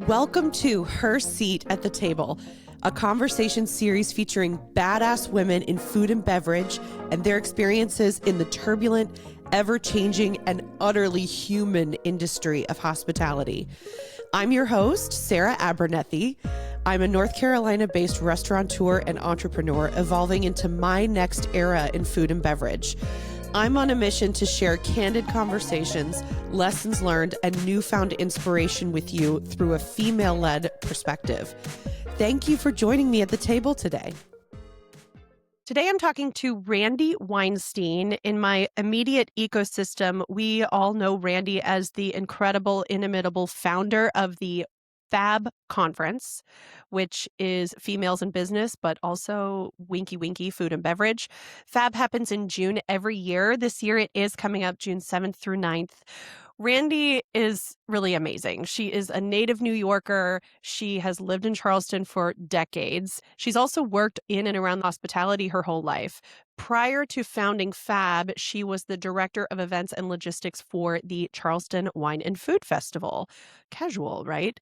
Welcome to Her Seat at the Table, a conversation series featuring badass women in food and beverage and their experiences in the turbulent, ever-changing, and utterly human industry of hospitality. I'm your host, Sarah Abernethy. I'm a North Carolina-based restaurateur and entrepreneur evolving into my next era in food and beverage. I'm on a mission to share candid conversations, lessons learned, and newfound inspiration with you through a female-led perspective. Thank you for joining me at the table today. Today, I'm talking to Randi Weinstein. In my immediate ecosystem, we all know Randi as the incredible, inimitable founder of the FAB Conference, which is females in business, but also winky winky food and beverage. FAB happens in June every year. This year it is coming up June 7th through 9th. Randi is really amazing. She is a native New Yorker. She has lived in Charleston for decades. She's also worked in and around hospitality her whole life. Prior to founding FAB, she was the director of events and logistics for the Charleston Wine and Food Festival. Casual, right?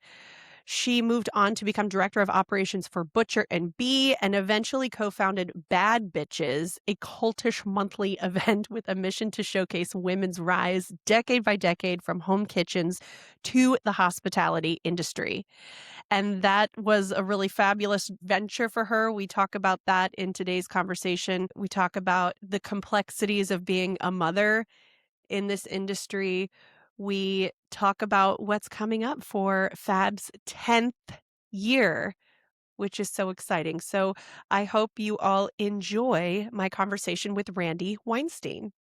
She moved on to become director of operations for Butcher and Bee and eventually co-founded Bad Bitches, a cultish monthly event with a mission to showcase women's rise decade by decade from home kitchens to the hospitality industry. And that was a really fabulous venture for her. We talk about that in today's conversation. We talk about the complexities of being a mother in this industry. We talk about what's coming up for FAB's 10th year, which is so exciting. So I hope you all enjoy my conversation with Randi Weinstein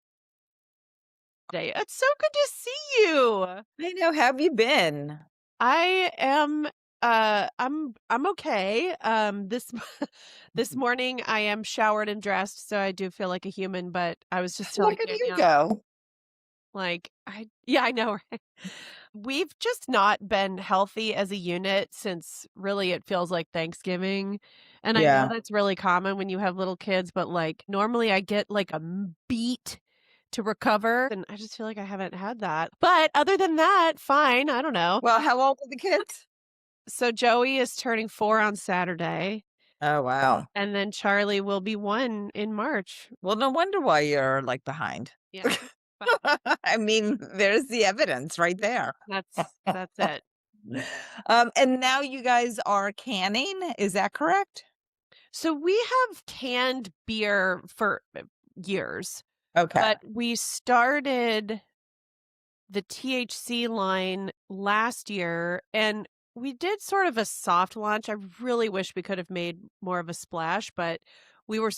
today. It's so good to see you. I know. How have you been? I am I'm okay. This morning I am showered and dressed, so I do feel like a human, but I was just telling Look at you Danielle, go. I know, right? We've just not been healthy as a unit since really it feels like Thanksgiving. And I know Yeah. that's really common when you have little kids, but like normally I get like a beat to recover. And I just feel like I haven't had that. But other than that, fine. I don't know. Well, how old are the kids? So Joey is turning 4 on Saturday, Oh, wow. and then Charlie will be 1 in March. Well, no wonder why you're like behind. Yeah. I mean, there's the evidence right there. That's it. And now you guys are canning. Is that correct? So we have canned beer for years, Okay. but we started the THC line last year and we did sort of a soft launch. I really wish we could have made more of a splash, but we were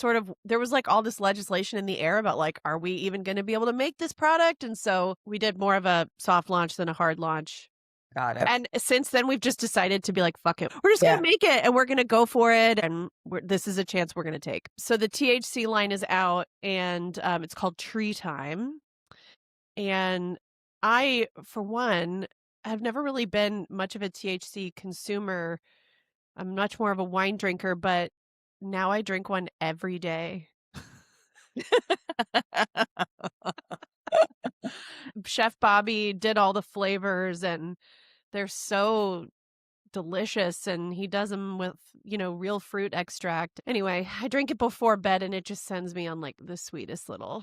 there was like all this legislation in the air about like, are we even going to be able to make this product? And so we did more of a soft launch than a hard launch. Got it. And since then, we've just decided to be like, fuck it. We're just going to make it and we're going to go for it. And this is a chance we're going to take. So the THC line is out and it's called Tree Time. And I, for one, have never really been much of a THC consumer. I'm much more of a wine drinker, but now I drink one every day. Chef Bobby did all the flavors and they're so delicious, and he does them with, real fruit extract. Anyway, I drink it before bed and it just sends me on like the sweetest little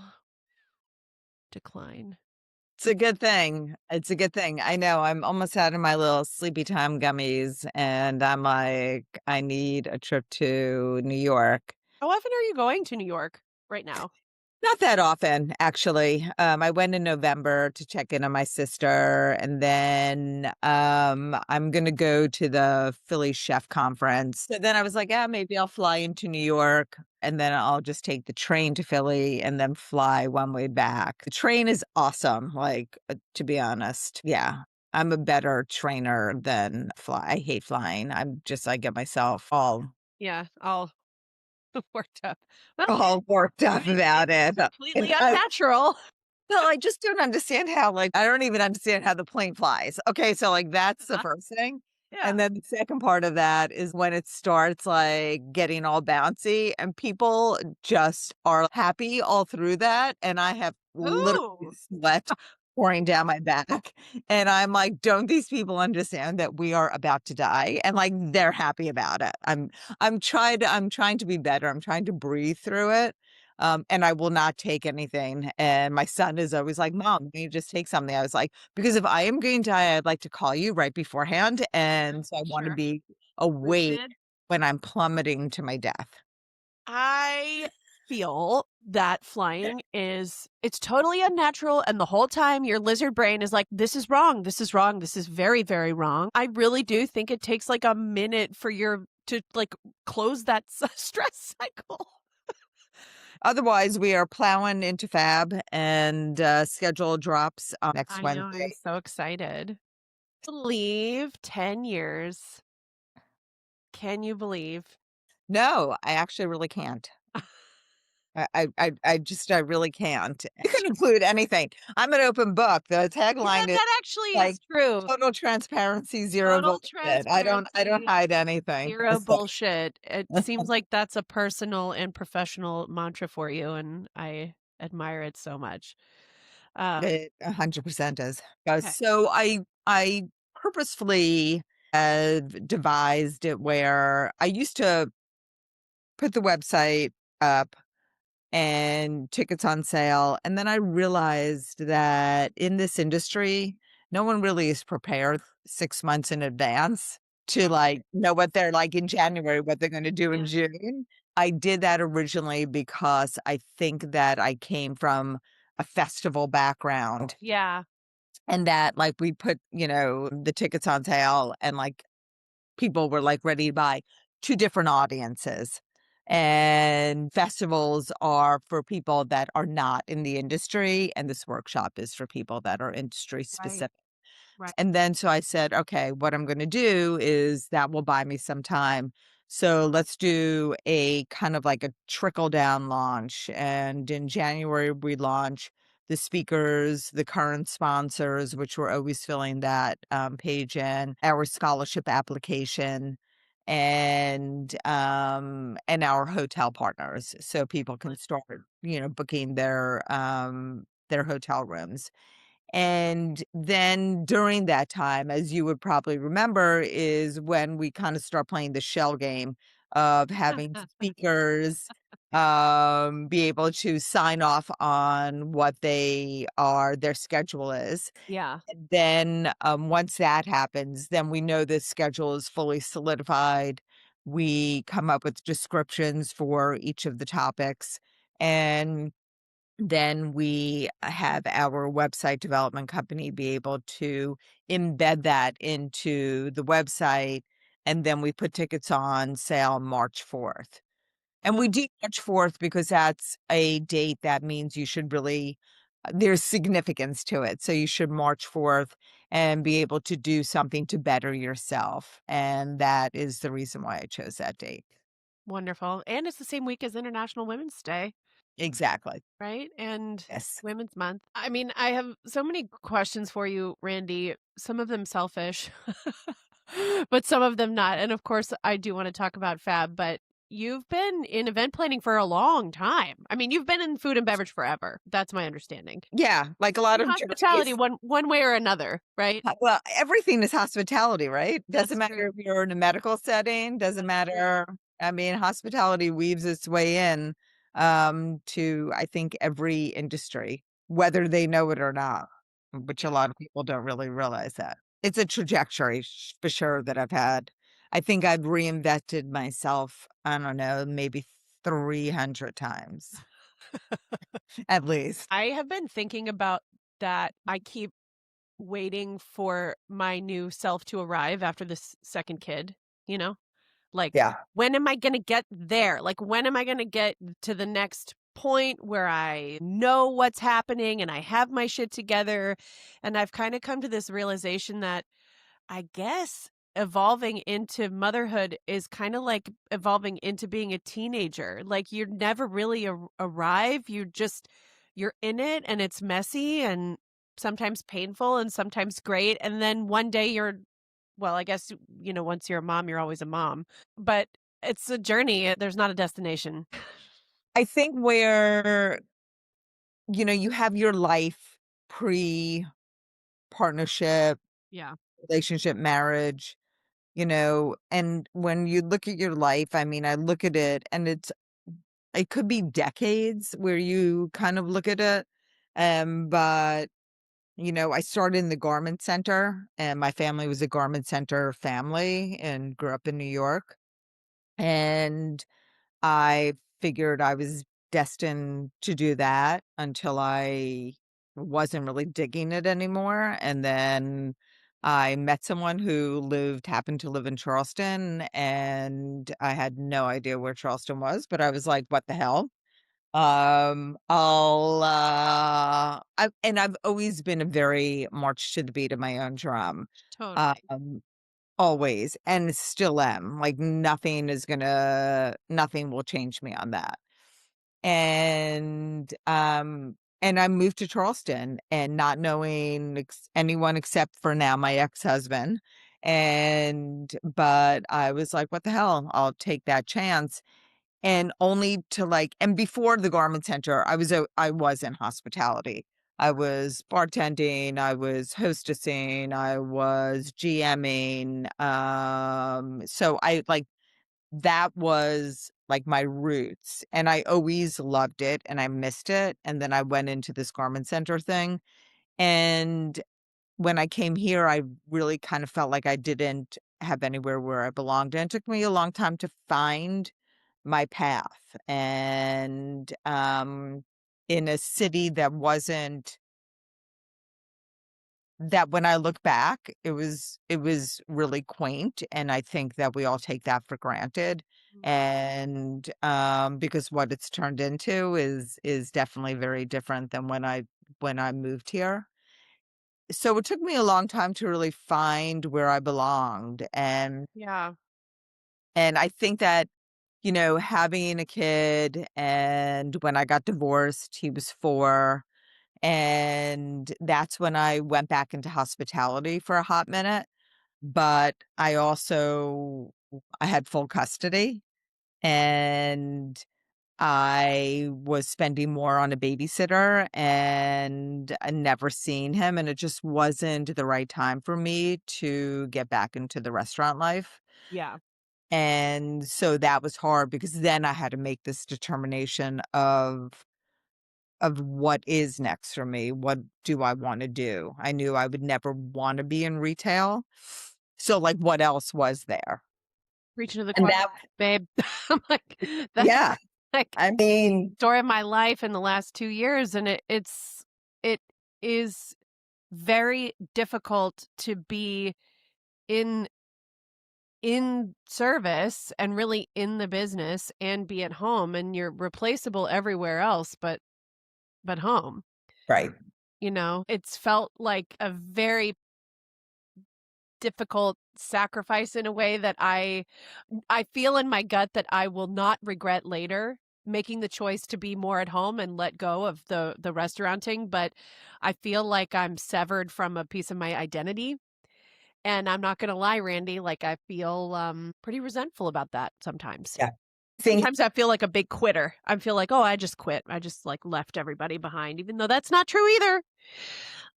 decline. It's a good thing. It's a good thing. I know. I'm almost out of my little sleepy time gummies, and I'm like, I need a trip to New York. How often are you going to New York right now? Not that often, actually. I went in November to check in on my sister, and then I'm going to go to the Philly Chef Conference. So then I was like, maybe I'll fly into New York, and then I'll just take the train to Philly and then fly one way back. The train is awesome, to be honest. Yeah. I'm a better trainer than fly. I hate flying. I get myself all worked up. all worked up about it. Completely unnatural. Well, I just don't understand how, I don't even understand how the plane flies. Okay, so that's the first thing. Yeah. And then the second part of that is when it starts getting all bouncy and people just are happy all through that. And I have literally sweat pouring down my back. And I'm like, don't these people understand that we are about to die? And like they're happy about it. I'm trying to be better. I'm trying to breathe through it. And I will not take anything. And my son is always like, Mom, can you just take something? I was like, because if I am going to die, I'd like to call you right beforehand. And so I want to Sure. be awake Lucid. when I'm plummeting to my death. I feel that flying it's totally unnatural, and the whole time your lizard brain is like, this is wrong, this is wrong, this is very, very wrong. I really do think it takes like a minute for your to like close that stress cycle. Otherwise, we are plowing into FAB and schedule drops on next I know, I'm Wednesday. so excited. Believe 10 years. Can you believe? No, I actually really can't. I really can't. You can include anything. I'm an open book. The Yeah, tagline is that actually like is true. total transparency, zero Total bullshit. I don't transparency, hide anything. zero So bullshit. It seems like that's a personal and professional mantra for you, and I admire it so much. it 100% is. Okay. So I purposefully have devised it where I used to put the website up and tickets on sale. And then I realized that in this industry, no one really is prepared 6 months in advance to like know what they're like in January, what they're going to do in Yeah. June. I did that originally because I think that I came from a festival background Yeah. and that like we put, the tickets on sale and like people were like ready to buy. Two different audiences. And festivals are for people that are not in the industry, and this workshop is for people that are industry Right. specific. Right. And then so I said, okay, what I'm going to do is that will buy me some time. So let's do a kind of like a trickle down launch. And in January, we launch the speakers, the current sponsors, which we're always filling that page in, our scholarship application, and our hotel partners, so people can start, booking their hotel rooms. And then during that time, as you would probably remember, is when we kind of start playing the shell game of having speakers be able to sign off on what their schedule is. Yeah. And then once that happens, then we know the schedule is fully solidified. We come up with descriptions for each of the topics. And then we have our website development company be able to embed that into the website. And then we put tickets on sale March 4th. And we do March 4th because that's a date that means you should really, there's significance to it. So you should March 4th and be able to do something to better yourself. And that is the reason why I chose that date. Wonderful. And it's the same week as International Women's Day, Exactly. right? And Yes. Women's Month. I mean, I have so many questions for you, Randy, some of them selfish, but some of them not. And of course, I do want to talk about Fab, but you've been in event planning for a long time. I mean, you've been in food and beverage forever. That's my understanding. Yeah. Like a lot In of hospitality, journeys. one way or another, right? Well, everything is hospitality, right? Doesn't That's matter true. if you're in a medical setting, doesn't That's true. matter. I mean, hospitality weaves its way in to I think every industry, whether they know it or not, which a lot of people don't really realize that. It's a trajectory for sure that I've had. I think I've reinvented myself, I don't know, maybe 300 times at least. I have been thinking about that. I keep waiting for my new self to arrive after this second kid, you know? Like, Yeah. when am I gonna get there? Like, when am I gonna get to the next point where I know what's happening and I have my shit together? And I've kind of come to this realization that I guess evolving into motherhood is kind of like evolving into being a teenager. Like, you never really arrive. You're in it, and it's messy and sometimes painful and sometimes great. And then one day well, I guess, once you're a mom, you're always a mom, but it's a journey. There's not a destination. I think where you have your life pre-partnership, Yeah. relationship, marriage, and when you look at your life, I mean, I look at it and it could be decades where you kind of look at it. But I started in the garment center, and my family was a garment center family and grew up in New York. And I figured I was destined to do that until I wasn't really digging it anymore. And then I met someone who happened to live in Charleston, and I had no idea where Charleston was, but I was like, what the hell? I've always been a very march to the beat of my own drum. Totally. Um, Always, and still am. Like, nothing will change me on that. And I moved to Charleston and not knowing anyone except for now my ex-husband. But I was like, what the hell? I'll take that chance. And only to and before the garment center, I was in hospitality. I was bartending, I was hostessing, I was GMing. So that was like my roots, and I always loved it and I missed it. And then I went into this garment center thing. And when I came here, I really kind of felt like I didn't have anywhere where I belonged. And it took me a long time to find my path. And in a city that when I look back, it was really quaint, and I think that we all take that for granted. And because what it's turned into is definitely very different than when I moved here. So it took me a long time to really find where I belonged. Yeah. And I think that, having a kid, and when I got divorced, he was 4. And that's when I went back into hospitality for a hot minute. But I had full custody, and I was spending more on a babysitter and never seeing him. And it just wasn't the right time for me to get back into the restaurant life. Yeah. And so that was hard, because then I had to make this determination of what is next for me. What do I want to do? I knew I would never want to be in retail. So what else was there? Reaching to the And choir, that, babe. I'm like, that's yeah, like I mean, story of my life in the last 2 years, and it is very difficult to be in service and really in the business and be at home, and you're replaceable everywhere else but home. right. It's felt like a very difficult sacrifice in a way that I feel in my gut that I will not regret later, making the choice to be more at home and let go of the restauranting. But I feel like I'm severed from a piece of my identity. And I'm not gonna lie, Randy, like, I feel pretty resentful about that sometimes. Yeah. Think Sometimes I feel like a big quitter. I feel like, oh, I just quit. I just like left everybody behind, even though that's not true either.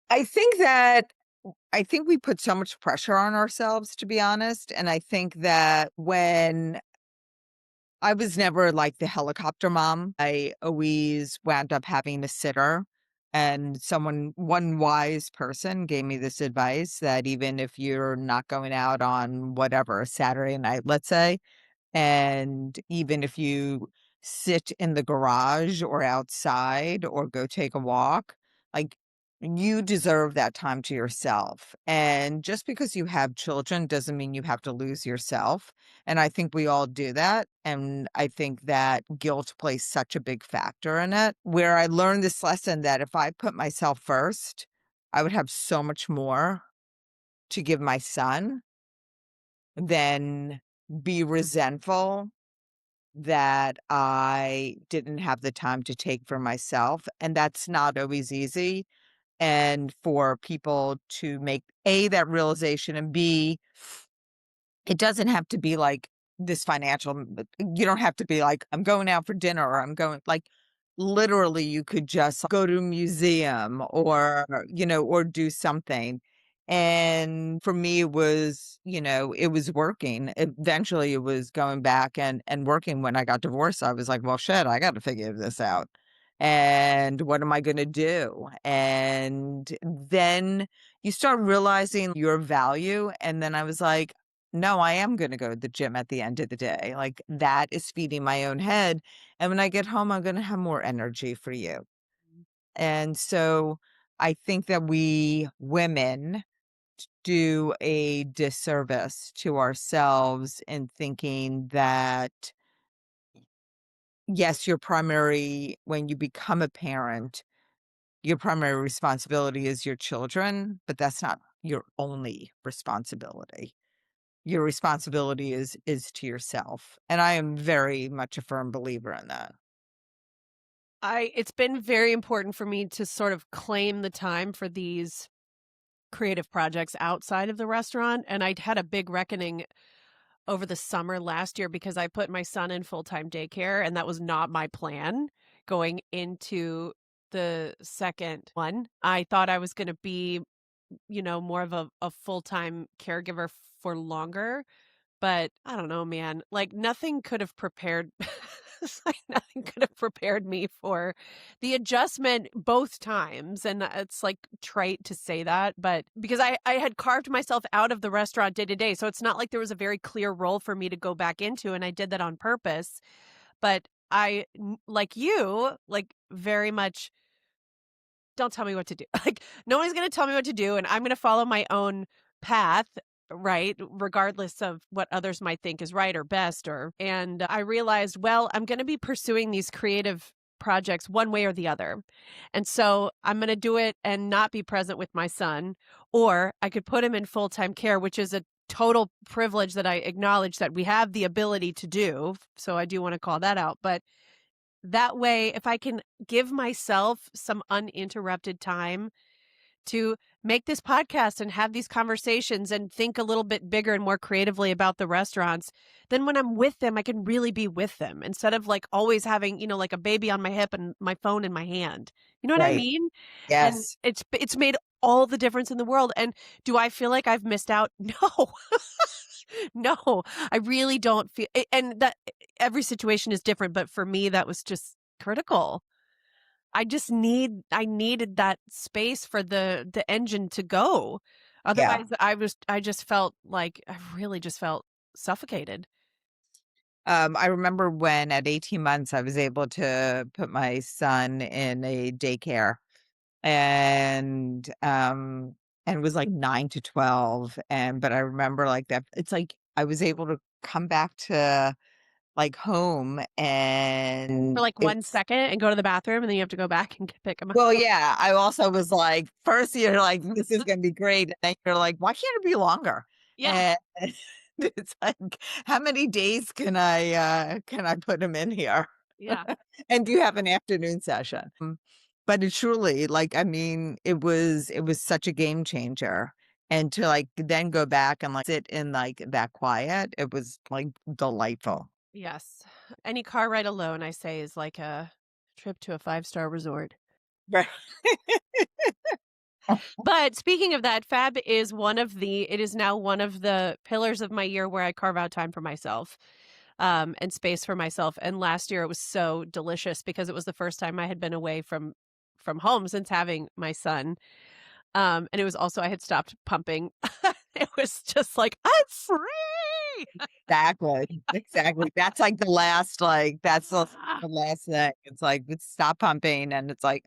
I think that I think we put so much pressure on ourselves, to be honest. And I think that when I was never like the helicopter mom, I always wound up having a sitter. And one wise person gave me this advice that even if you're not going out on whatever, Saturday night, let's say, and even if you sit in the garage or outside or go take a walk, like, you deserve that time to yourself. And just because you have children doesn't mean you have to lose yourself. And I think we all do that. And I think that guilt plays such a big factor in it, where I learned this lesson that if I put myself first, I would have so much more to give my son than be resentful that I didn't have the time to take for myself. And that's not always easy. And for people to make that realization, and B, it doesn't have to be like this financial, you don't have to be like, I'm going out for dinner, or I'm going literally you could just go to a museum or, or do something. And for me, it was, it was working. Eventually it was going back and working. When I got divorced, I was like, well, shit, I got to figure this out. And what am I going to do? And then you start realizing your value. And then I was like, no, I am going to go to the gym at the end of the day. Like, that is feeding my own head. And when I get home, I'm going to have more energy for you. And so I think that we women do a disservice to ourselves in thinking that, yes, when you become a parent, your primary responsibility is your children, but that's not your only responsibility. Your responsibility is to yourself. And I am very much a firm believer in that. It's been very important for me to sort of claim the time for these creative projects outside of the restaurant. And I'd had a big reckoning over the summer last year because I put my son in full-time daycare, and that was not my plan going into the second one. I thought I was going to be, more of a full-time caregiver for longer. But I don't know, man. Like nothing could have prepared it's like nothing could have prepared me for the adjustment both times. And it's like trite to say that, but because I had carved myself out of the restaurant day to day. So it's not like there was a very clear role for me to go back into. And I did that on purpose. But like you, like very much don't tell me what to do. Like nobody's going to tell me what to do, and I'm going to follow my own path, right? Regardless of what others might think is right or best and I realized, well, I'm going to be pursuing these creative projects one way or the other. And so I'm going to do it and not be present with my son, or I could put him in full-time care, which is a total privilege that I acknowledge that we have the ability to do. So I do want to call that out, but that way, if I can give myself some uninterrupted time to make this podcast and have these conversations and think a little bit bigger and more creatively about the restaurants, then when I'm with them, I can really be with them instead of like always having, like a baby on my hip and my phone in my hand. You know what I Right. mean? And Yes. it's made all the difference in the world. And do I feel like I've missed out? No. No, I really don't feel and that every situation is different, but for me that was just critical. I needed that space for the engine to go. Yeah. Otherwise, I just felt like I really just felt suffocated. I remember when at 18 months, I was able to put my son in a daycare and it was like 9 to 12. But I remember like that, it's like I was able to come back to like home For and like 1 second and go to the bathroom, and then you have to go back and pick him up. well, yeah, I also was like, first you're like, this is gonna be great. And then you're like, why can't it be longer? Yeah. And it's like, how many days can I put him in here? Yeah. And do you have an afternoon session? But it truly, like, I mean, it was such a game changer. And to like then go back and like sit in like that quiet, it was like delightful. Yes. Any car ride alone, I say, is like a trip to a five-star resort. Right. But speaking of that, FAB is it is now one of the pillars of my year where I carve out time for myself, and space for myself. And last year it was so delicious because it was the first time I had been away from home since having my son. And it was also I had stopped pumping. It was just like, I'm free. Exactly. Exactly. That's like the last, like, that's Ah, the last thing. It's like, let's stop pumping. And it's like,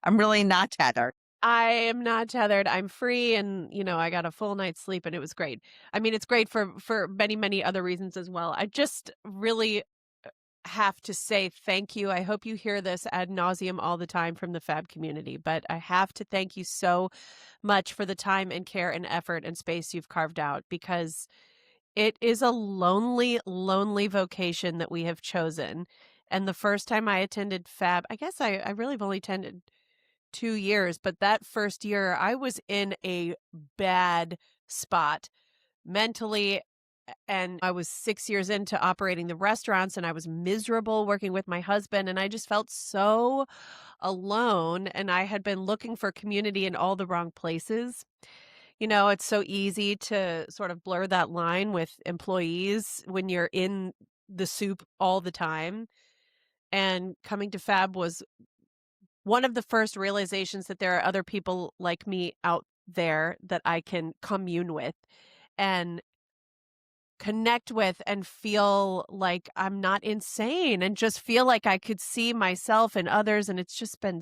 I'm really not tethered. I am not tethered. I'm free, and I got a full night's sleep, and it was great. I mean, it's great for many, many other reasons as well. I just really have to say thank you. I hope you hear this ad nauseum all the time from the FAB community, but I have to thank you so much for the time and care and effort and space you've carved out, because it is a lonely, lonely vocation that we have chosen. And the first time I attended FAB, I guess I really have only attended 2 years, but that first year I was in a bad spot mentally And I was 6 years into operating the restaurants, and I was miserable working with my husband, and I just felt so alone, and I had been looking for community in all the wrong places. You know, it's so easy to sort of blur that line with employees when you're in the soup all the time. And coming to FAB was one of the first realizations that there are other people like me out there that I can commune with and connect with and feel like I'm not insane and just feel like I could see myself and others, and it's just been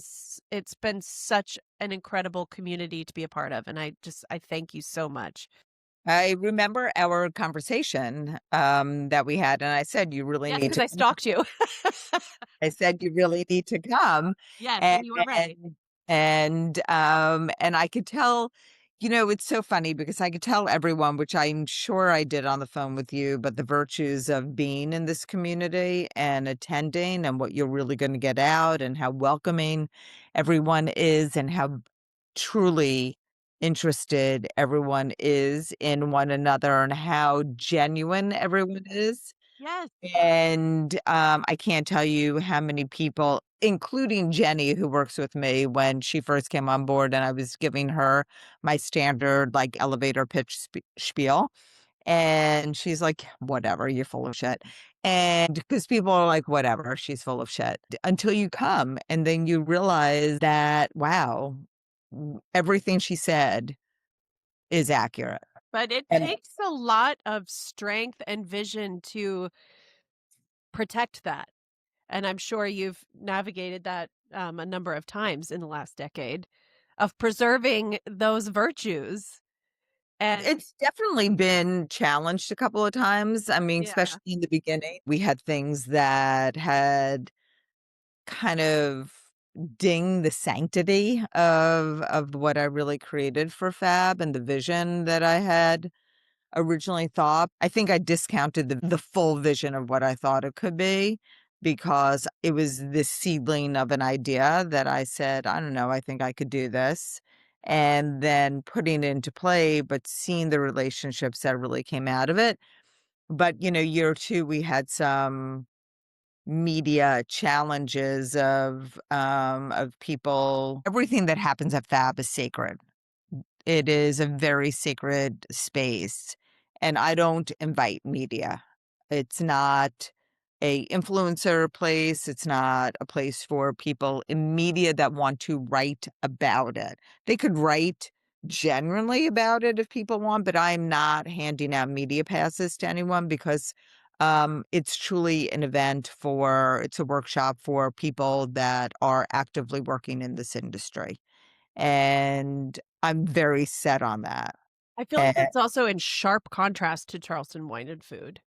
it's been such an incredible community to be a part of, and I thank you so much. I remember our conversation that we had, and I said, you really Yes, need because to I come. stalked you. I said, you really need to come. Yes, And, and you were right. and I could tell, it's so funny because I could tell everyone, which I'm sure I did on the phone with you, but the virtues of being in this community and attending and what you're really going to get out and how welcoming everyone is and how truly interested everyone is in one another and how genuine everyone is. Yes. And I can't tell you how many people, including Jenny, who works with me when she first came on board, and I was giving her my standard like elevator pitch spiel. And she's like, whatever, you're full of shit. And because people are like, whatever, she's full of shit until you come. And then you realize that, wow, everything she said is accurate. But it And takes a lot of strength and vision to protect that. And I'm sure you've navigated that a number of times in the last decade of preserving those virtues. And it's definitely been challenged a couple of times. I mean, yeah, especially in the beginning, we had things that had kind of ding the sanctity of what I really created for Fab and the vision that I had originally thought. I think I discounted the full vision of what I thought it could be because it was this seedling of an idea that I said, I don't know, I think I could do this. And then putting it into play, but seeing the relationships that really came out of it. But, year two, we had some media challenges of people. Everything that happens at Fab is sacred. It is a very sacred space, and I don't invite media. It's not a influencer place. It's not a place for people in media that want to write about it. They could write generally about it if people want, but I'm not handing out media passes to anyone because it's truly an event it's a workshop for people that are actively working in this industry. And I'm very set on that. I feel like And that's also in sharp contrast to Charleston Wine and Food,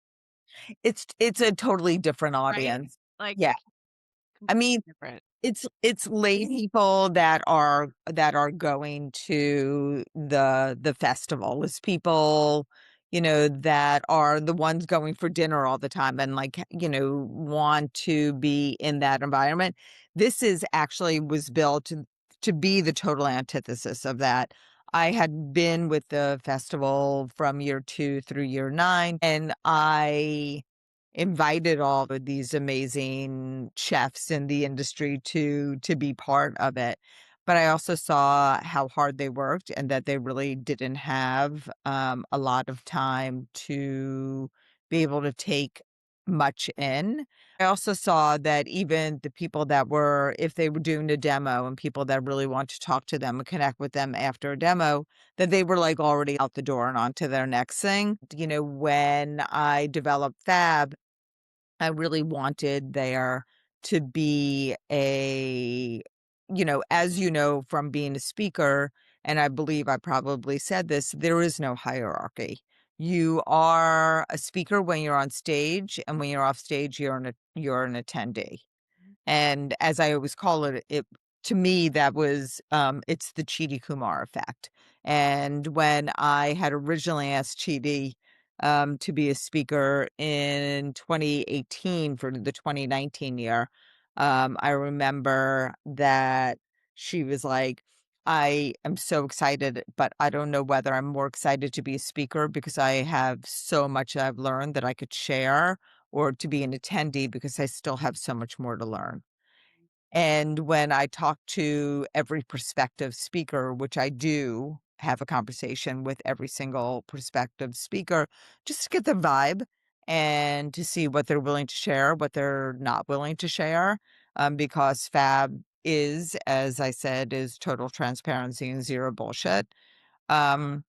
it's a totally different right? audience. Like Yeah. I completely mean, different. it's lay people that are going to the festival. It's people, that are the ones going for dinner all the time and like, want to be in that environment. This is actually was built to be the total antithesis of that. I had been with the festival from year 2 through year 9, and I invited all of these amazing chefs in the industry to be part of it. But I also saw how hard they worked and that they really didn't have a lot of time to be able to take much in. I also saw that even the people that were, if they were doing a demo and people that really want to talk to them and connect with them after a demo, that they were like already out the door and on to their next thing. When I developed Fab, I really wanted there to be as from being a speaker, and I believe I probably said this, there is no hierarchy. You are a speaker when you're on stage, and when you're off stage, you're an attendee. And as I always call it to me, that was, it's the Chidi Kumar effect. And when I had originally asked Chidi to be a speaker in 2018 for the 2019 year, I remember that she was like, I am so excited, but I don't know whether I'm more excited to be a speaker because I have so much that I've learned that I could share, or to be an attendee because I still have so much more to learn. And when I talk to every prospective speaker, which I do have a conversation with every single prospective speaker, just to get the vibe and to see what they're willing to share, what they're not willing to share, because FAB is, as I said, is total transparency and zero bullshit. Um,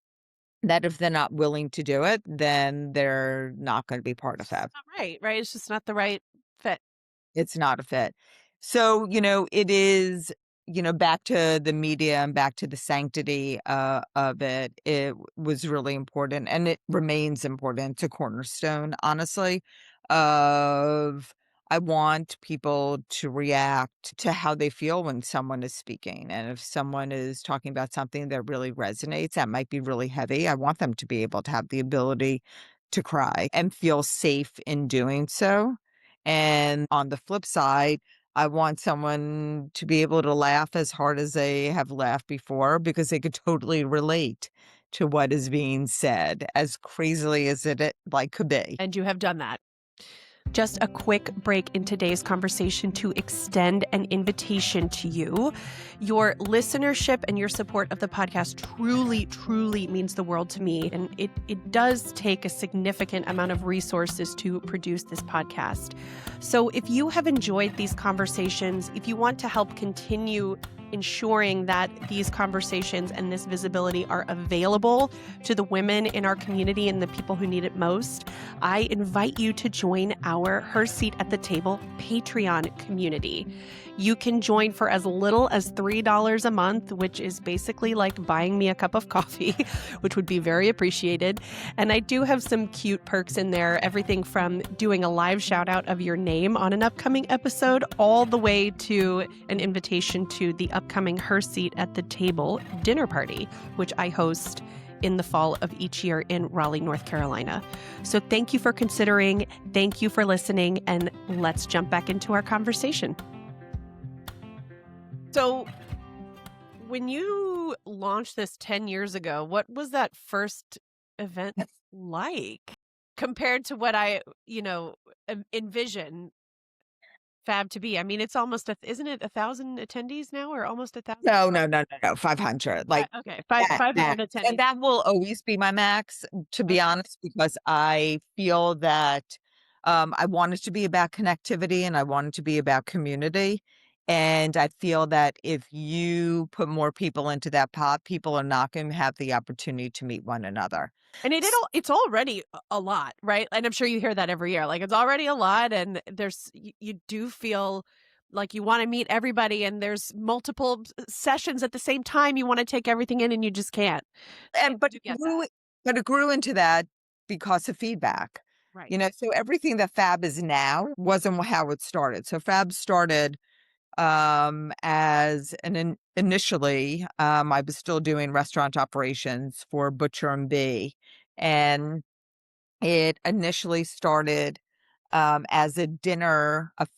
that if they're not willing to do it, then they're not going to be part of FAB. Not right. It's just not the right fit. It's not a fit. So, it is, back to the media and back to the sanctity of it. It was really important, and it remains important. It's a cornerstone, honestly, of I want people to react to how they feel when someone is speaking. And if someone is talking about something that really resonates, that might be really heavy, I want them to be able to have the ability to cry and feel safe in doing so. And on the flip side, I want someone to be able to laugh as hard as they have laughed before because they could totally relate to what is being said, as crazily as it could be. And you have done that. Just a quick break in today's conversation to extend an invitation to you. Your listenership and your support of the podcast truly, truly means the world to me. And it does take a significant amount of resources to produce this podcast. So if you have enjoyed these conversations, if you want to help continue ensuring that these conversations and this visibility are available to the women in our community and the people who need it most, I invite you to join our Her Seat at the Table Patreon community. You can join for as little as $3 a month, which is basically like buying me a cup of coffee, which would be very appreciated. And I do have some cute perks in there, everything from doing a live shout out of your name on an upcoming episode, all the way to an invitation to the upcoming Her Seat at the Table dinner party, which I host in the fall of each year in Raleigh, North Carolina. So thank you for considering, thank you for listening, and let's jump back into our conversation. So when you launched this 10 years ago, what was that first event like compared to what I, envision FAB to be? I mean, it's almost, isn't it 1,000 attendees now, or almost 1,000? No, 500. Okay, that 500 max. attendees. And that will always be my max, to be honest, because I feel that I want it to be about connectivity and I want it to be about community. And I feel that if you put more people into that pot, people are not going to have the opportunity to meet one another. And it's already a lot, right? And I'm sure you hear that every year. Like, it's already a lot, and you do feel like you want to meet everybody, and there's multiple sessions at the same time. You want to take everything in, and you just can't. But it grew into that because of feedback. Right. So everything that FAB is now wasn't how it started. So FAB started as initially, I was still doing restaurant operations for Butcher and Bee, and it initially started as a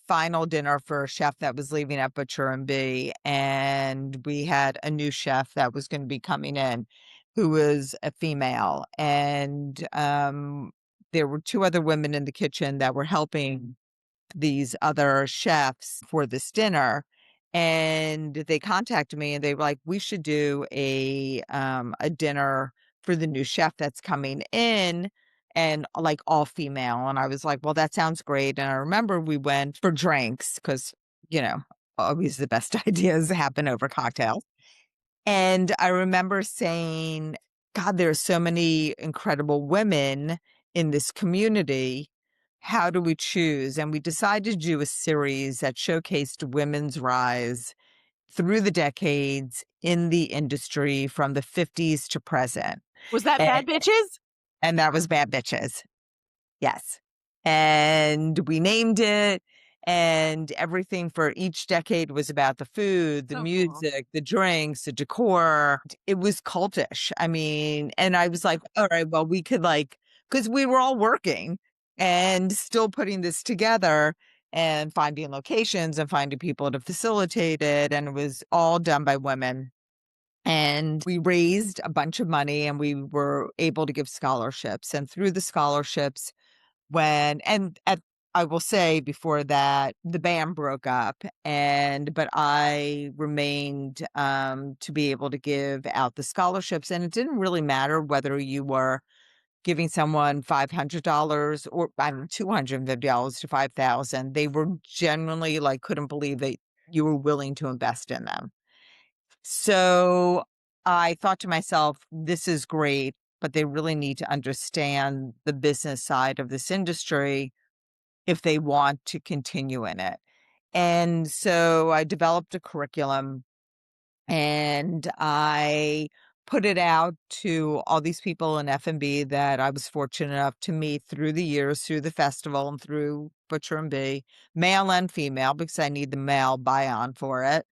final dinner for a chef that was leaving at Butcher and Bee, and we had a new chef that was going to be coming in, who was a female, and there were two other women in the kitchen that were helping these other chefs for this dinner. And they contacted me and they were like, we should do a dinner for the new chef that's coming in, and like all female. And I was like, well, that sounds great. And I remember we went for drinks because, always the best ideas happen over cocktails. And I remember saying, God, there are so many incredible women in this community. How do we choose? And we decided to do a series that showcased women's rise through the decades in the industry from the 50s to present. Was that Bad Bitches? And that was Bad Bitches. Yes. And we named it, and everything for each decade was about the food, the music, the drinks, the decor. It was cultish. I mean, and I was like, all right, well, we could because we were all working and still putting this together and finding locations and finding people to facilitate it. And it was all done by women. And we raised a bunch of money and we were able to give scholarships. And through the scholarships, I will say before that, the band broke up but I remained to be able to give out the scholarships. And it didn't really matter whether you were giving someone $500 or I don't know, $250 to 5,000. They were genuinely like, couldn't believe that you were willing to invest in them. So I thought to myself, this is great, but they really need to understand the business side of this industry if they want to continue in it. And so I developed a curriculum and I put it out to all these people in F&B that I was fortunate enough to meet through the years, through the festival and through Butcher and Bee, male and female, because I need the male buy-on for it.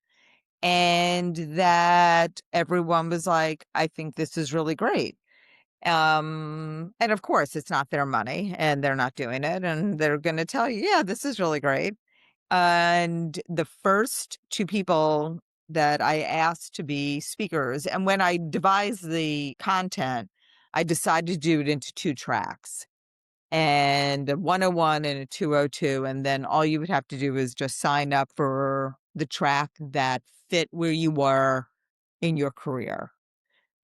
And that everyone was like, I think this is really great. And of course, it's not their money and they're not doing it. And they're going to tell you, yeah, this is really great. And the first two people that I asked to be speakers, and when I devised the content, I decided to do it into two tracks and a 101 and a 202. And then all you would have to do is just sign up for the track that fit where you were in your career.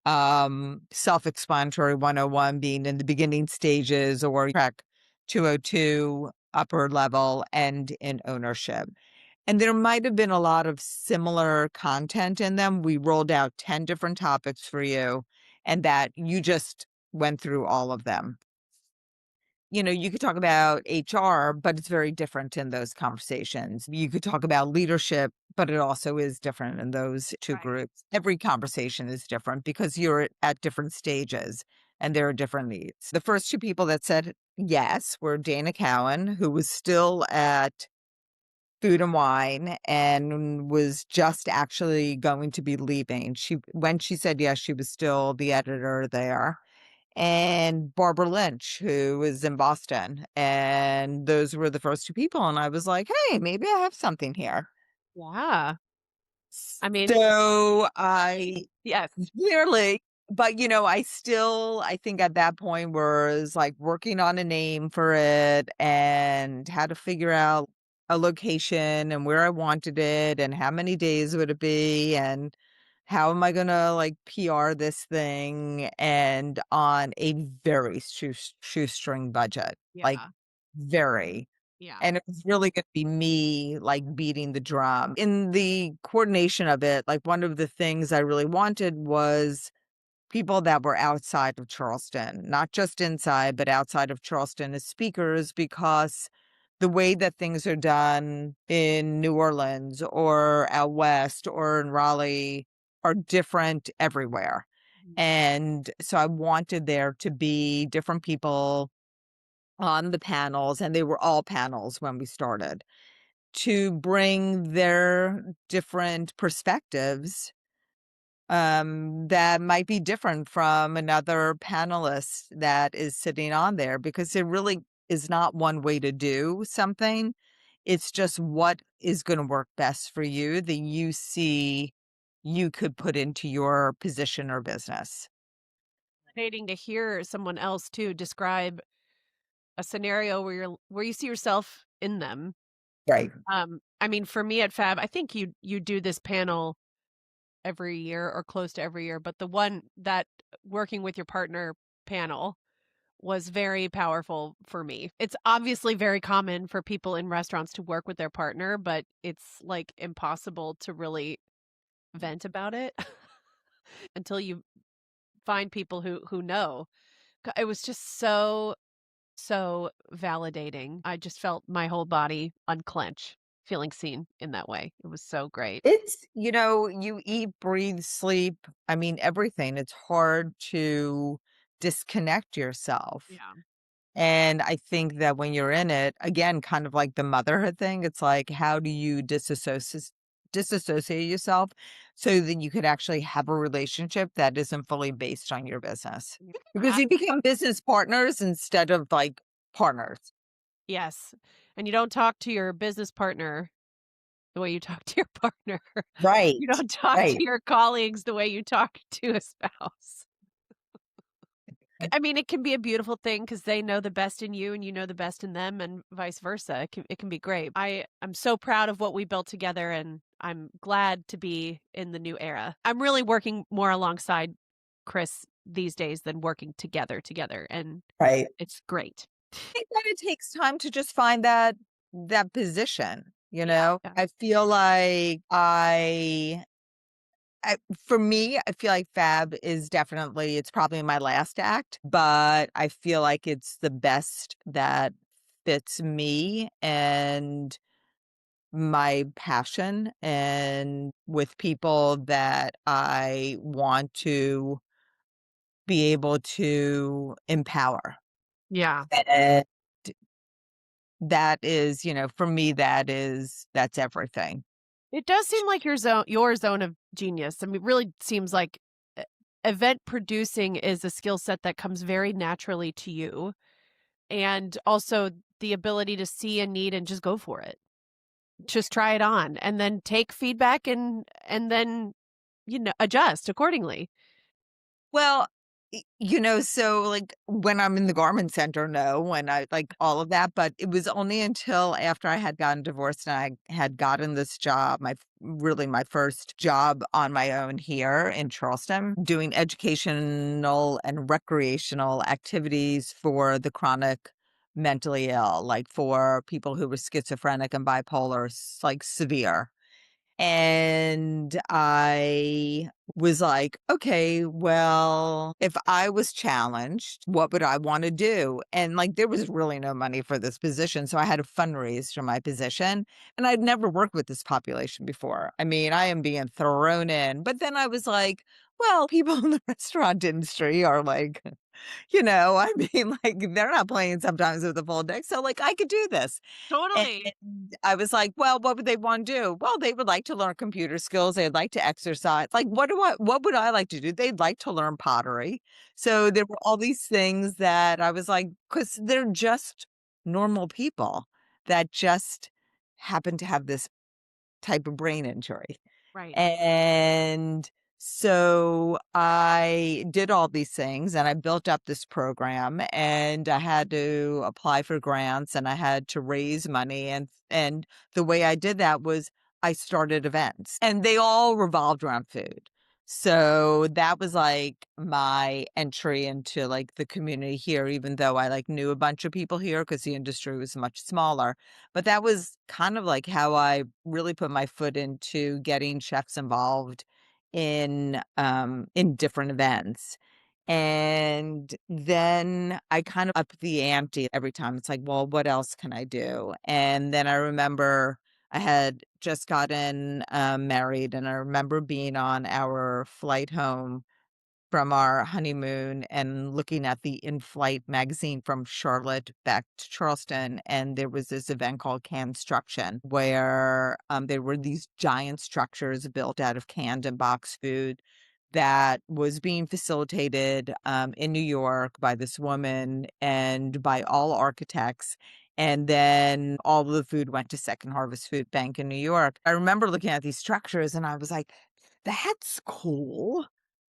Self-explanatory 101 being in the beginning stages, or track 202 upper level and in ownership. And there might have been a lot of similar content in them. We rolled out 10 different topics for you and that you just went through all of them. You could talk about HR, but it's very different in those conversations. You could talk about leadership, but it also is different in those two Right. groups. Every conversation is different because you're at different stages and there are different needs. The first two people that said yes were Dana Cowan, who was still at Food and Wine and was just actually going to be leaving. When she said yes, she was still the editor there, and Barbara Lynch, who was in Boston. And those were the first two people. And I was like, hey, maybe I have something here. Yeah. I mean, So I yes. clearly, but I think at that point was like working on a name for it and how to figure out a location and where I wanted it and how many days would it be and how am I gonna like PR this thing and on a very shoestring budget, like Yeah. very. Yeah. And it was really gonna be me, like, beating the drum. In the coordination of it, like, one of the things I really wanted was people that were outside of Charleston, not just inside, but outside of Charleston as speakers, because the way that things are done in New Orleans or out west or in Raleigh are different everywhere. And so I wanted there to be different people on the panels, and they were all panels when we started, to bring their different perspectives that might be different from another panelist that is sitting on there, because there really is not one way to do something. It's just what is going to work best for you that you see you could put into your position or business. Fascinating to hear someone else too describe a scenario where you see yourself in them. Right. I mean, for me at FAB, I think you do this panel every year or close to every year, but the one that working with your partner panel was very powerful for me. It's obviously very common for people in restaurants to work with their partner, but it's like impossible to really vent about it until you find people who know. It was just so validating. I just felt my whole body unclench, feeling seen in that way. It was so great. You eat, breathe, sleep. I mean, everything. It's hard to disconnect yourself. Yeah. And I think that when you're in it, again, kind of like the motherhood thing, it's like, how do you disassociate yourself so that you could actually have a relationship that isn't fully based on your business? Yeah. Because you become business partners instead of like partners. Yes. And you don't talk to your business partner the way you talk to your partner. Right. You don't talk to Right. your colleagues the way you talk to a spouse. I mean, it can be a beautiful thing because they know the best in you and you know the best in them and vice versa. It can be great. I'm so proud of what we built together and I'm glad to be in the new era. I'm really working more alongside Chris these days than working together and Right. it's great. I think that it takes time to just find that position, you Yeah. know? Yeah. I feel like for me, I feel like FAB is definitely, it's probably my last act, but I feel like it's the best that fits me and my passion and with people that I want to be able to empower. Yeah. And that is, for me, that's everything. It does seem like your zone of genius. I mean, it really seems like e event producing is a skill set that comes very naturally to you, and also the ability to see a need and just go for it. Just try it on, and then take feedback and then, adjust accordingly. Well, so like when I'm in the garment center, no, when I like all of that, but it was only until after I had gotten divorced and I had gotten this job, really my first job on my own here in Charleston, doing educational and recreational activities for the chronic mentally ill, like for people who were schizophrenic and bipolar, like severe. And I was like, okay, well, if I was challenged, what would I want to do? And like, there was really no money for this position. So I had to fundraise for my position. And I'd never worked with this population before. I mean, I am being thrown in. But then I was like, well, people in the restaurant industry are like, I mean, like, they're not playing sometimes with a full deck. So, like, I could do this. And Totally. I was like, well, what would they want to do? Well, they would like to learn computer skills. They'd like to exercise. Like, what would I like to do? They'd like to learn pottery. So there were all these things that I was like, because they're just normal people that just happen to have this type of brain injury. Right. And so I did all these things and I built up this program and I had to apply for grants and I had to raise money and the way I did that was I started events and they all revolved around food. So that was like my entry into like the community here, even though I like knew a bunch of people here because the industry was much smaller. But that was kind of like how I really put my foot into getting chefs involved in different events. And then I kind of up the ante every time. It's like, well, what else can I do? And then I remember I had just gotten married, and I remember being on our flight home from our honeymoon and looking at the in-flight magazine from Charlotte back to Charleston, and there was this event called Construction where there were these giant structures built out of canned and boxed food that was being facilitated in New York by this woman and by all architects. And then all of the food went to Second Harvest Food Bank in New York. I remember looking at these structures and I was like, that's cool.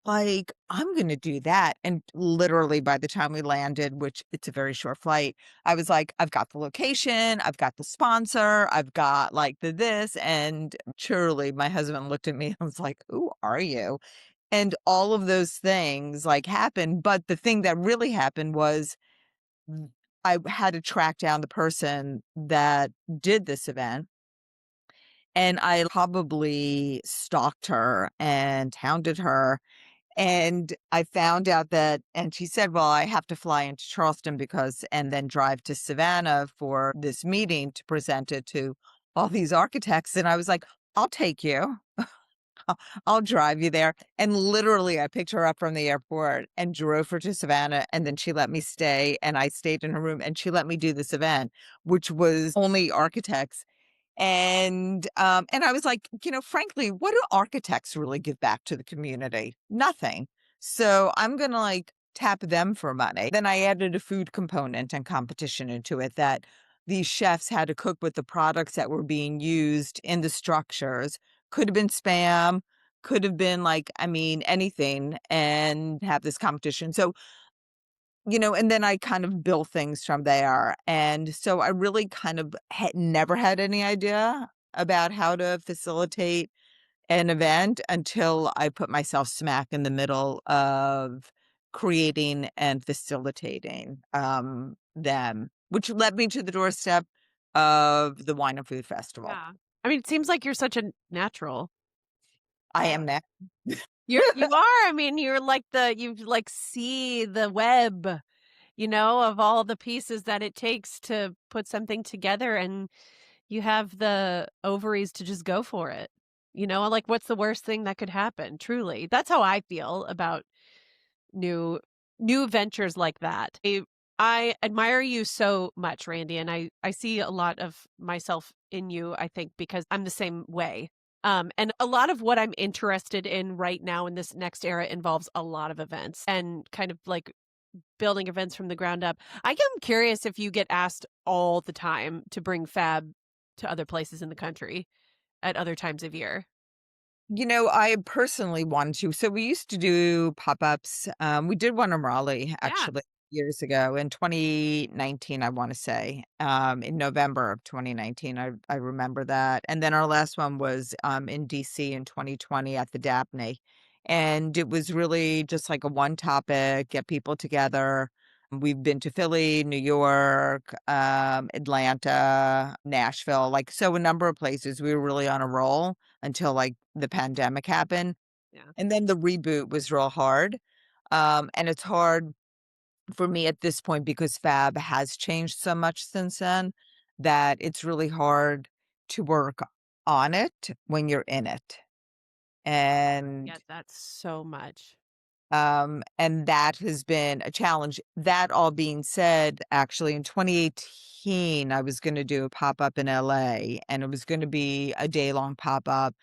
Like, I'm gonna do that, and literally by the time we landed, which it's a very short flight, I was like, "I've got the location, I've got the sponsor, I've got, like, the this," and truly, my husband looked at me and was like, "Who are you?" And all of those things, like, happened, but the thing that really happened was I had to track down the person that did this event, and I probably stalked her and hounded her. And I found out that, and she said, well, I have to fly into Charleston and then drive to Savannah for this meeting to present it to all these architects. And I was like, I'll take you. I'll drive you there. And literally, I picked her up from the airport and drove her to Savannah. And then she let me stay. And I stayed in her room and she let me do this event, which was only architects. And I was like, frankly, what do architects really give back to the community? Nothing. So I'm going to like tap them for money. Then I added a food component and competition into it that these chefs had to cook with the products that were being used in the structures. Could have been spam, could have been like, I mean, anything, and have this competition. So, and then I kind of built things from there. And so I really kind of had never had any idea about how to facilitate an event until I put myself smack in the middle of creating and facilitating them, which led me to the doorstep of the Wine and Food Festival. Yeah. I mean, it seems like you're such a natural. I am now. You are. I mean, you like see the web, of all the pieces that it takes to put something together, and you have the ovaries to just go for it. Like what's the worst thing that could happen? Truly. That's how I feel about new ventures like that. I admire you so much, Randy, and I see a lot of myself in you, I think, because I'm the same way. And a lot of what I'm interested in right now in this next era involves a lot of events and kind of like building events from the ground up. I am curious if you get asked all the time to bring Fab to other places in the country at other times of year. I personally wanted to. So we used to do pop-ups. We did one in Raleigh Yeah. actually years ago in 2019, I want to say, in November of 2019. I remember that. And then our last one was in DC in 2020 at the Dabney. And it was really just like a one topic, get people together. We've been to Philly, New York, Atlanta, Nashville, like so a number of places. We were really on a roll until like the pandemic happened. Yeah. And then the reboot was real hard. And it's hard for me at this point because Fab has changed so much since then that it's really hard to work on it when you're in it. And Get that so much. and that has been a challenge. That all being said, actually in 2018, I was going to do a pop-up in LA and it was going to be a day-long pop-up.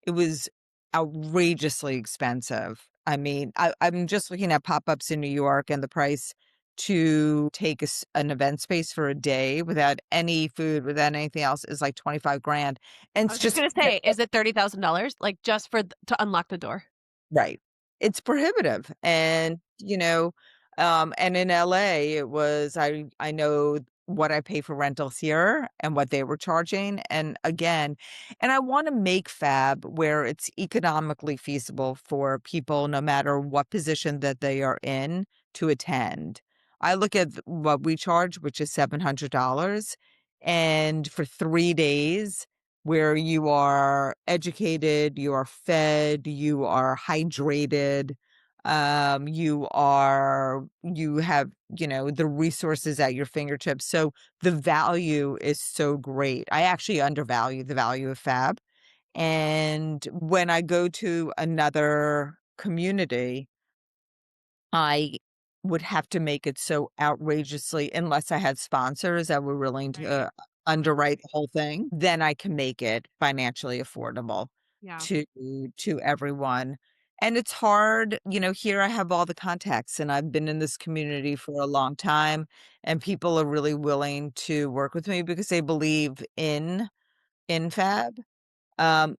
It was outrageously expensive. I mean, I'm just looking at pop-ups in New York and the price to take an event space for a day without any food, without anything else is like 25 grand. And I it's was just just gonna say, is it $30,000? Like just to unlock the door? right. It's prohibitive. And, and in LA it was I know what I pay for rentals here and what they were charging. And again, and I want to make Fab where it's economically feasible for people, no matter what position that they are in, to attend. I look at what we charge, which is $700, and for 3 days where you are educated, you are fed, you are hydrated, you have, the resources at your fingertips. So the value is so great. I actually undervalue the value of Fab. And when I go to another community, I would have to make it so outrageously, unless I had sponsors that were willing to Right. underwrite the whole thing, then I can make it financially affordable Yeah. to everyone. And it's hard, here I have all the contacts and I've been in this community for a long time and people are really willing to work with me because they believe in Fab.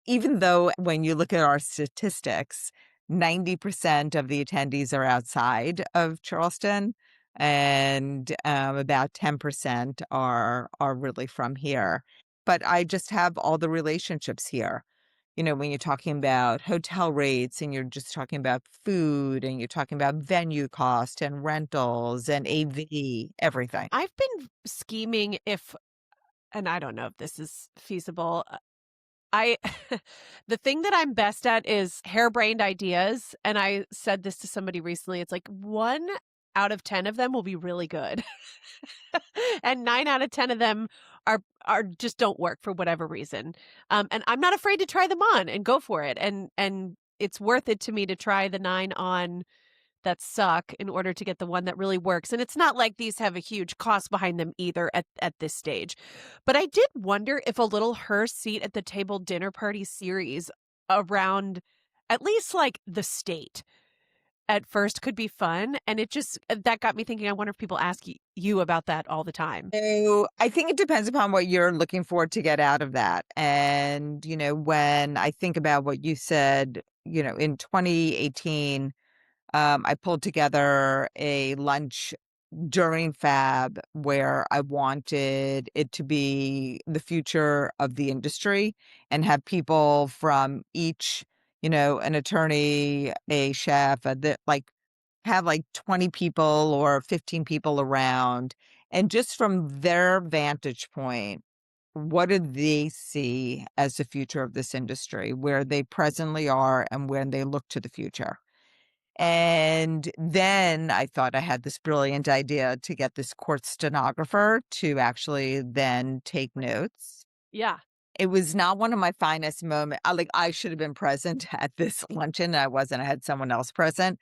Even though when you look at our statistics, 90% of the attendees are outside of Charleston, and about 10% are really from here. But I just have all the relationships here. When you're talking about hotel rates and you're just talking about food and you're talking about venue cost and rentals and AV, everything. I've been scheming and I don't know if this is feasible. I the thing that I'm best at is harebrained ideas, and I said this to somebody recently. It's like 1 out of 10 of them will be really good. And 9 out of 10 of them are just don't work for whatever reason. And I'm not afraid to try them on and go for it. And it's worth it to me to try the 9 on that suck in order to get the one that really works. And it's not like these have a huge cost behind them either at this stage. But I did wonder if a little Her Seat at the Table dinner party series around at least like the state at first could be fun. And it just, that got me thinking, I wonder if people ask you about that all the time. So I think it depends upon what you're looking for to get out of that. And, when I think about what you said, in 2018, I pulled together a lunch during FAB where I wanted it to be the future of the industry and have people from each, an attorney, a chef, have like 20 people or 15 people around. And just from their vantage point, what do they see as the future of this industry, where they presently are and when they look to the future? And then I thought I had this brilliant idea to get this court stenographer to actually then take notes. Yeah. It was not one of my finest moments. I should have been present at this luncheon. I wasn't. I had someone else present.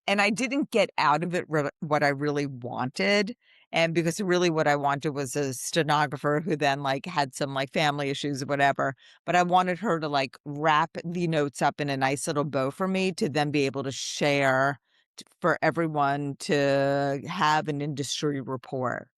And I didn't get out of it what I really wanted. And because really what I wanted was a stenographer who then had some family issues or whatever. But I wanted her to wrap the notes up in a nice little bow for me to then be able to share for everyone to have an industry report.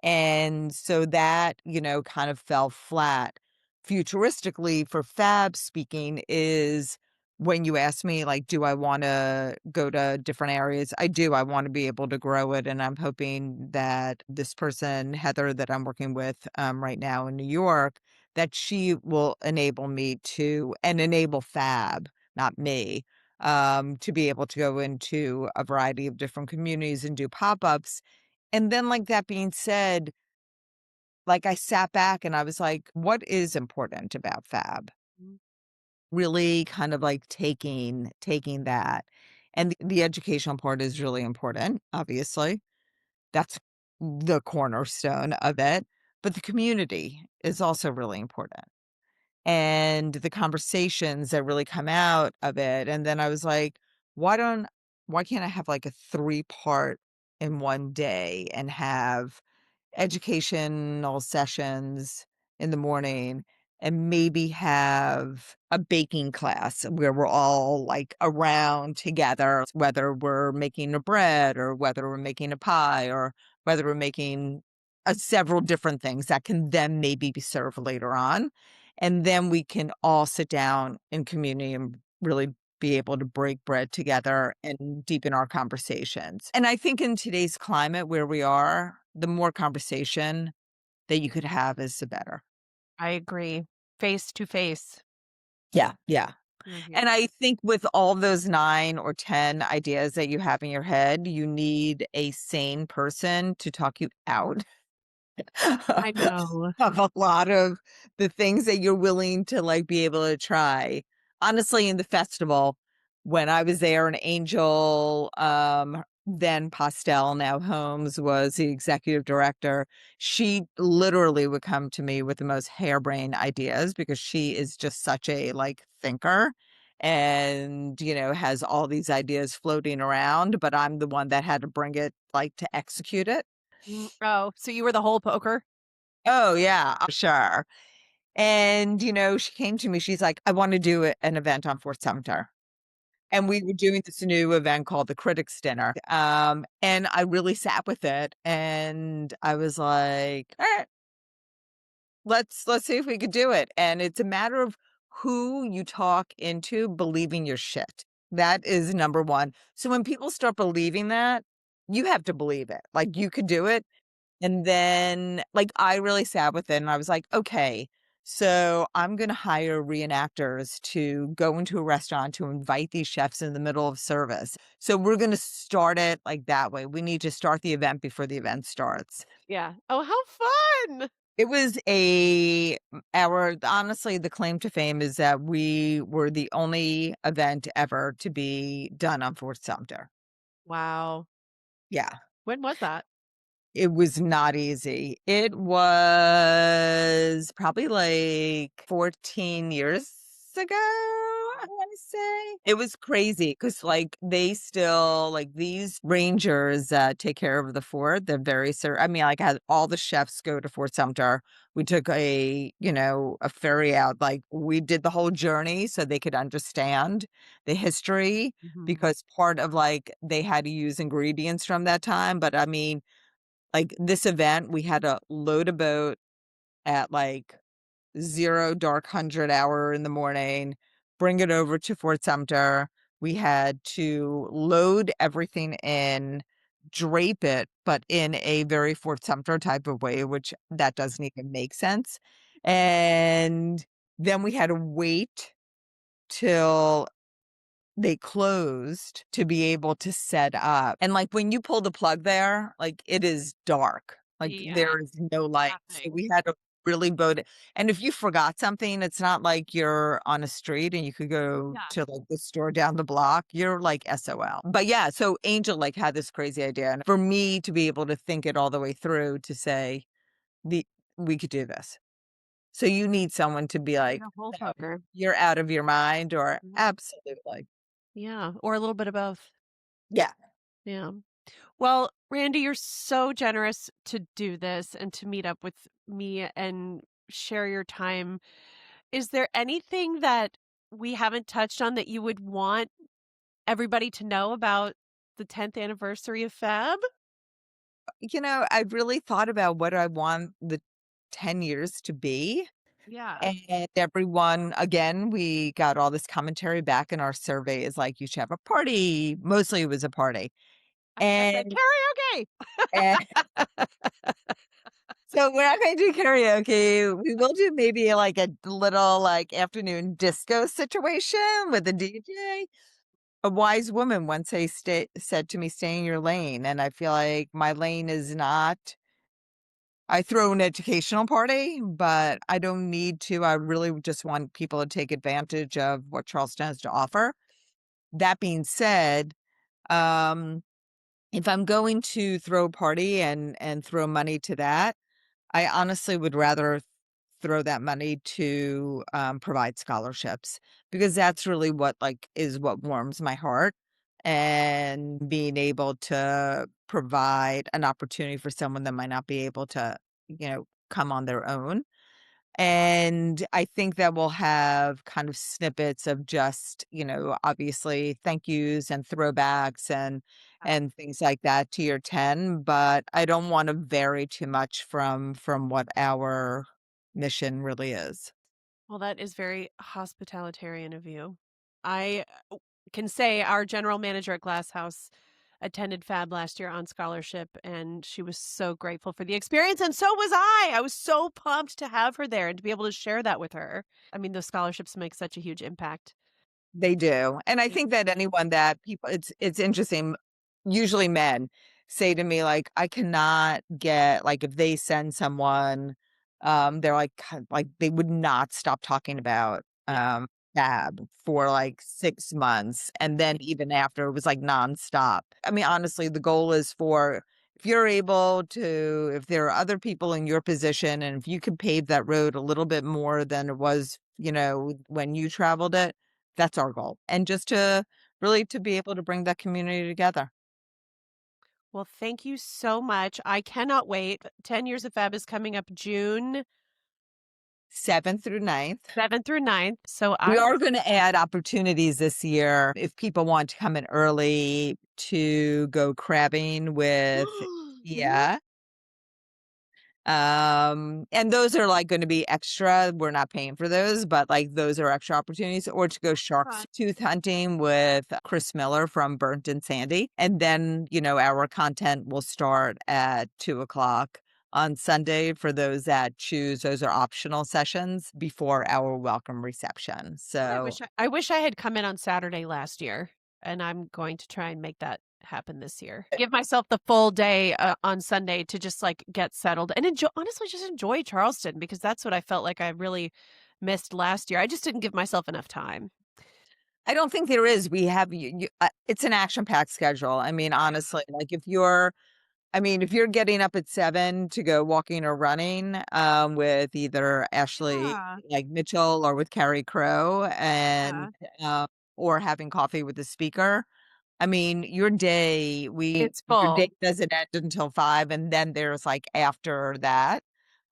And so that, kind of fell flat. Futuristically, for FAB speaking, is when you ask me, do I want to go to different areas? I do. I want to be able to grow it. And I'm hoping that this person, Heather, that I'm working with right now in New York, that she will enable me to, and enable FAB, not me, to be able to go into a variety of different communities and do pop-ups. And then, that being said, I sat back and I was like, what is important about FAB? Mm. Really kind of taking that. And the educational part is really important, obviously. That's the cornerstone of it. But the community is also really important. And the conversations that really come out of it. And then I was like, why can't I have a 3-part in one day and have educational sessions in the morning and maybe have a baking class where we're all around together, whether we're making a bread or whether we're making a pie or whether we're making several different things that can then maybe be served later on. And then we can all sit down in community and really be able to break bread together and deepen our conversations. And I think in today's climate where we are, the more conversation that you could have is the better. I agree. Face to face. Yeah. Yeah. Mhm. And I think with all those 9 or 10 ideas that you have in your head, you need a sane person to talk you out I know. of a lot of the things that you're willing to be able to try. Honestly, in the festival, when I was there, an Angel, then Pastel, now Holmes, was the executive director. She literally would come to me with the most harebrained ideas because she is just such a thinker and has all these ideas floating around, but I'm the one that had to bring it to execute it. Oh, so you were the whole poker? Oh, yeah, sure. And, she came to me, she's like, I want to do an event on Fort Sumter. And we were doing this new event called the Critics Dinner. And I really sat with it and I was like, all right, let's see if we could do it. And it's a matter of who you talk into believing your shit. That is number one. So when people start believing that, you have to believe it. You could do it. And then, I really sat with it and I was like, okay, so I'm going to hire reenactors to go into a restaurant to invite these chefs in the middle of service. So we're going to start it that way. We need to start the event before the event starts. Yeah. Oh, how fun. It was honestly, the claim to fame is that we were the only event ever to be done on Fort Sumter. Wow. Yeah. When was that? It was not easy. It was probably 14 years ago, I want to say. It was crazy because, like, they still, like, these rangers take care of the fort. They're very, I mean, like, I had all the chefs go to Fort Sumter. We took a ferry out. Like, we did the whole journey so they could understand the history Mhm. because part of, like, they had to use ingredients from that time. But I mean, like, this event, we had to load a boat at like 0 dark 100 hour in the morning, bring it over to Fort Sumter. We had to load everything in, drape it, but in a very Fort Sumter type of way, which that doesn't even make sense. And then we had to wait till they closed to be able to set up. And, like, when you pull the plug there, like, it is dark. Like, Yeah, there is no light. So nothing. we had to really vote it. And if you forgot something, it's not like you're on a street and you could go Yeah. to, like, the store down the block. You're like SOL. But yeah, so Angel, like, had this crazy idea. And for me to be able to think it all the way through to say, the we could do this. So you need someone to be And like, a whole "No, poker. you're out of your mind," or Mhm. "Absolutely." Yeah, or a little bit of both. Yeah. Yeah. Well, Randy, you're so generous to do this and to meet up with me and share your time. Is there anything that we haven't touched on that you would want everybody to know about the 10th anniversary of FAB? I've really thought about what I want the 10 years to be. Yeah. And everyone, again, we got all this commentary back in our survey is like, you should have a party. Mostly it was a party. I said And, karaoke. and so we're not going to do karaoke. We will do maybe like a little like afternoon disco situation with a DJ. A wise woman once said to me, stay in your lane. And I feel like my lane is not. I throw an educational party, but I don't need to. I really just want people to take advantage of what Charleston has to offer. That being said, um, if I'm going to throw a party and throw money to that, I honestly would rather throw that money to provide scholarships because that's really what is what warms my heart, and being able to provide an opportunity for someone that might not be able to come on their own. And I think that we'll have kind of snippets of just, obviously thank yous and throwbacks and things like that to year 10, but I don't want to vary too much from what our mission really is. Well, that is very hospitalitarian of you. I can say our general manager at Glass House attended FAB last year on scholarship, and she was so grateful for the experience, and so was I. I was so pumped to have her there and to be able to share that with her. I mean, those scholarships make such a huge impact. They do. And I Yeah. think that anyone that people it's interesting, usually men say to me, like, I cannot get like if they send someone, they're like they would not stop talking about Yeah. Fab for like 6 months. And then even after it was like nonstop. I mean, honestly, the goal is for if you're able to, if there are other people in your position and if you could pave that road a little bit more than it was, when you traveled it, that's our goal. And just to really to be able to bring that community together. Well, thank you so much. I cannot wait. 10 years of FAB is coming up June 7th through 9th. 7th through 9th. So We I are going to add opportunities this year if people want to come in early to go crabbing with, Ooh, yeah. And those are like going to be extra. We're not paying for those, but like those are extra opportunities, or to go fun. shark tooth hunting with Chris Miller from Burnt and Sandy. And then, our content will start at 2 o'clock on Sunday for those that choose. Those are optional sessions before our welcome reception. So I wish I had come in on Saturday last year, and I'm going to try and make that happen this year. Give myself the full day on Sunday to just like get settled and enjoy, honestly, just enjoy Charleston because that's what I felt like I really missed last year. I just didn't give myself enough time. I don't think there is. We have it's an action packed schedule. I mean, honestly, like if you're I mean, if you're getting up at 7 to go walking or running with either Ashley Yeah. like Mitchell or with Carrie Crow and or having coffee with the speaker, I mean, your day It's your day full. doesn't end until 5, and then there's like after that.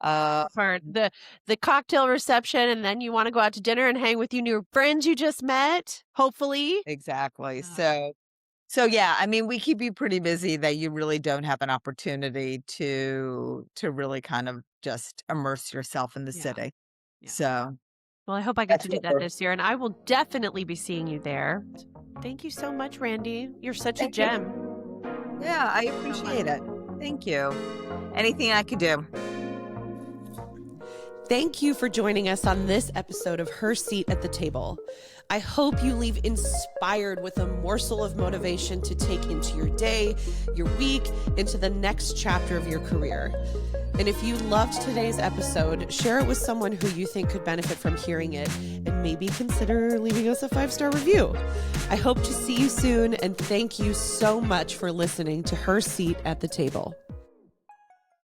For the cocktail reception, and then you want to go out to dinner and hang with your new friends you just met, hopefully. Exactly. Uh, So yeah, I mean, we keep you pretty busy that you really don't have an opportunity to really kind of just immerse yourself in the Yeah. city. Yeah. So Well, I hope I get that's to do what that we're this year, and I will definitely be seeing you there. Thank you so much, Randy. You're such a Thank you. gem. Yeah, I So much. appreciate it. Thank you. Anything I could do. Thank you for joining us on this episode of Her Seat at the Table. I hope you leave inspired with a morsel of motivation to take into your day, your week, into the next chapter of your career. And if you loved today's episode, share it with someone who you think could benefit from hearing it, and maybe consider leaving us a 5-star review. I hope to see you soon, and thank you so much for listening to Her Seat at the Table.